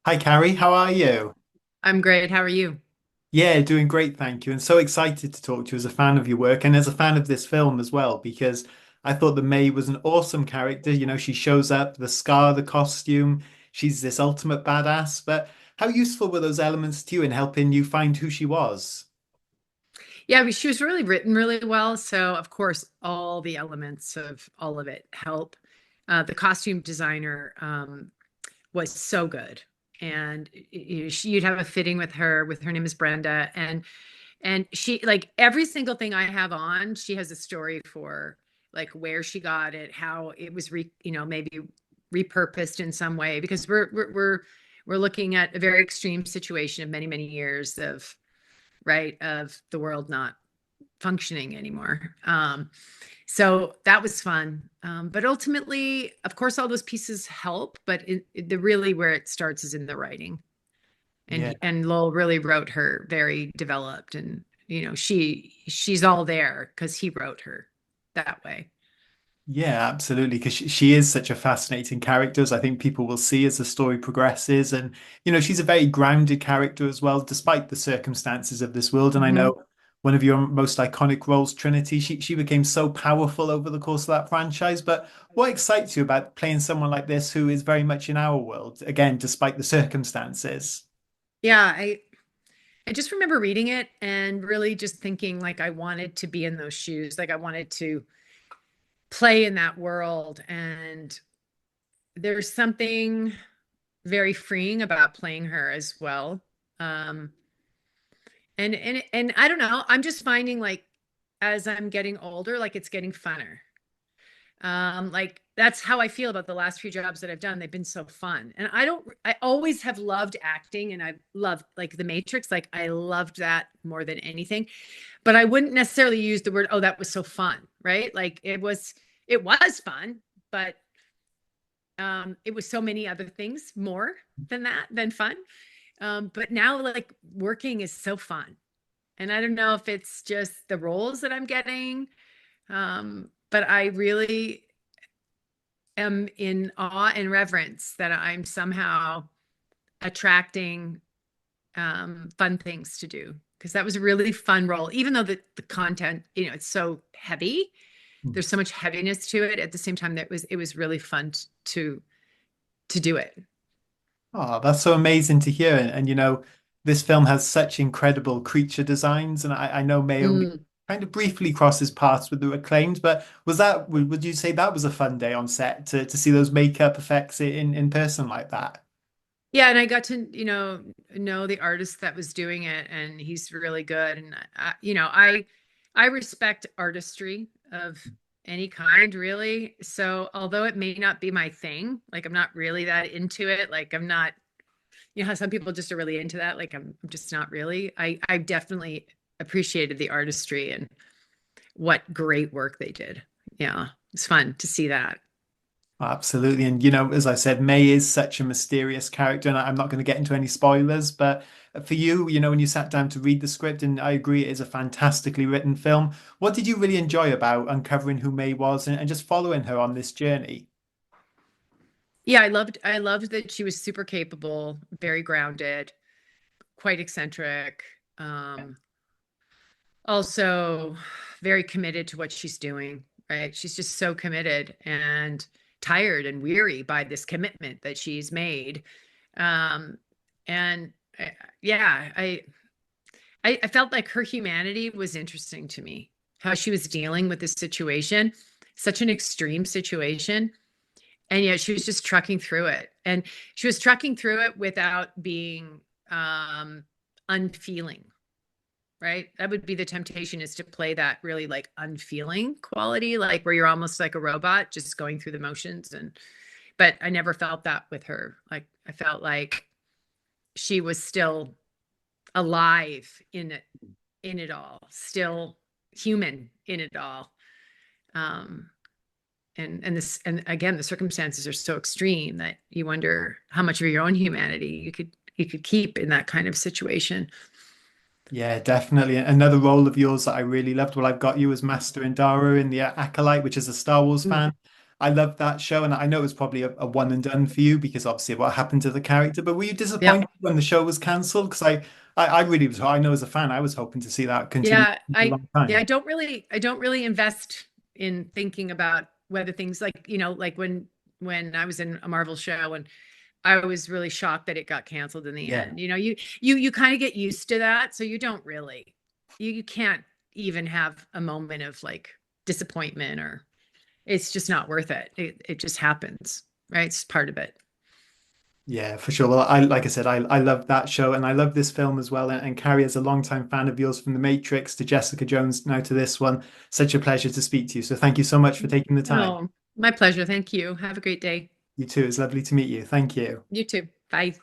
Hi, Carrie. How are you? I'm great. How are you? Yeah, doing great, thank you. And so excited to talk to you as a fan of your work and as a fan of this film as well, because I thought that May was an awesome character. She shows up, the scar, the costume, she's this ultimate badass. But how useful were those elements to you in helping you find who she was? Yeah, she was really written really well. So, of course, all the elements of all of it help. The costume designer was so good, and you'd have a fitting with her. With her name is Brenda, and she like every single thing I have on, she has a story for like where she got it, how it was maybe repurposed in some way because we're looking at a very extreme situation of many years of right of the world not functioning anymore. So that was fun. But ultimately, of course, all those pieces help, but the really where it starts is in the writing. Yeah. And Lowell really wrote her very developed, and she's all there because he wrote her that way. Yeah, absolutely. Because she is such a fascinating character, as I think people will see as the story progresses. And, she's a very grounded character as well, despite the circumstances of this world. And I Hmm. know one of your most iconic roles, Trinity, she became so powerful over the course of that franchise. But what excites you about playing someone like this who is very much in our world, again, despite the circumstances? Yeah, I just remember reading it and really just thinking like I wanted to be in those shoes, like I wanted to play in that world. And there's something very freeing about playing her as well. Um, and I don't know, I'm just finding like as I'm getting older, like it's getting funner. Like that's how I feel about the last few jobs that I've done. They've been so fun. And I always have loved acting and I love like The Matrix. Like I loved that more than anything. But I wouldn't necessarily use the word, oh, that was so fun, right? Like it was fun, but it was so many other things more than that, than fun. But now like working is so fun. And I don't know if it's just the roles that I'm getting. But I really am in awe and reverence that I'm somehow attracting fun things to do because that was a really fun role, even though the content, it's so heavy. There's so much heaviness to it. At the same time, that it was really fun to do it. Oh, that's so amazing to hear. And this film has such incredible creature designs. And I know May only Mm. kind of briefly crosses paths with the acclaimed, but would you say that was a fun day on set to see those makeup effects in person like that? Yeah, and I got to, know the artist that was doing it, and he's really good. And I respect artistry of any kind, really. So although it may not be my thing, like I'm not really that into it. Like I'm not, how some people just are really into that. Like I'm just not really. I definitely appreciated the artistry and what great work they did. Yeah, it's fun to see that. Absolutely. And as I said, May is such a mysterious character, and I'm not going to get into any spoilers, but for you, when you sat down to read the script, and I agree it is a fantastically written film, what did you really enjoy about uncovering who May was and just following her on this journey? Yeah, I loved that she was super capable, very grounded, quite eccentric. Also very committed to what she's doing, right? She's just so committed and tired and weary by this commitment that she's made. Um, and yeah, I felt like her humanity was interesting to me, how she was dealing with this situation, such an extreme situation. And yet she was just trucking through it. And she was trucking through it without being unfeeling, right? That would be the temptation, is to play that really like unfeeling quality, like where you're almost like a robot just going through the motions. And but I never felt that with her. Like I felt like she was still alive in it all, still human in it all. Um and again, the circumstances are so extreme that you wonder how much of your own humanity you could keep in that kind of situation. Yeah, definitely. Another role of yours that I really loved, well, I've got you as Master Indara in the Acolyte, which is a Star Wars fan. I loved that show, and I know it was probably a one and done for you because obviously what happened to the character. But were you Yep. disappointed when the show was cancelled? Because I really was. I know as a fan, I was hoping to see that continue Yeah, for a long time. I don't really invest in thinking about whether things like, like when I was in a Marvel show and I was really shocked that it got canceled in the Yeah. end. You kind of get used to that, so you don't really you can't even have a moment of like disappointment, or it's just not worth it. It just happens, right? It's part of it. Yeah, for sure. Well, I like I said, I love that show and I love this film as well. And Carrie, as a longtime fan of yours from The Matrix to Jessica Jones, now to this one, such a pleasure to speak to you. So thank you so much for taking the time. Oh, my pleasure. Thank you. Have a great day. You too. It's lovely to meet you. Thank you. You too. Bye.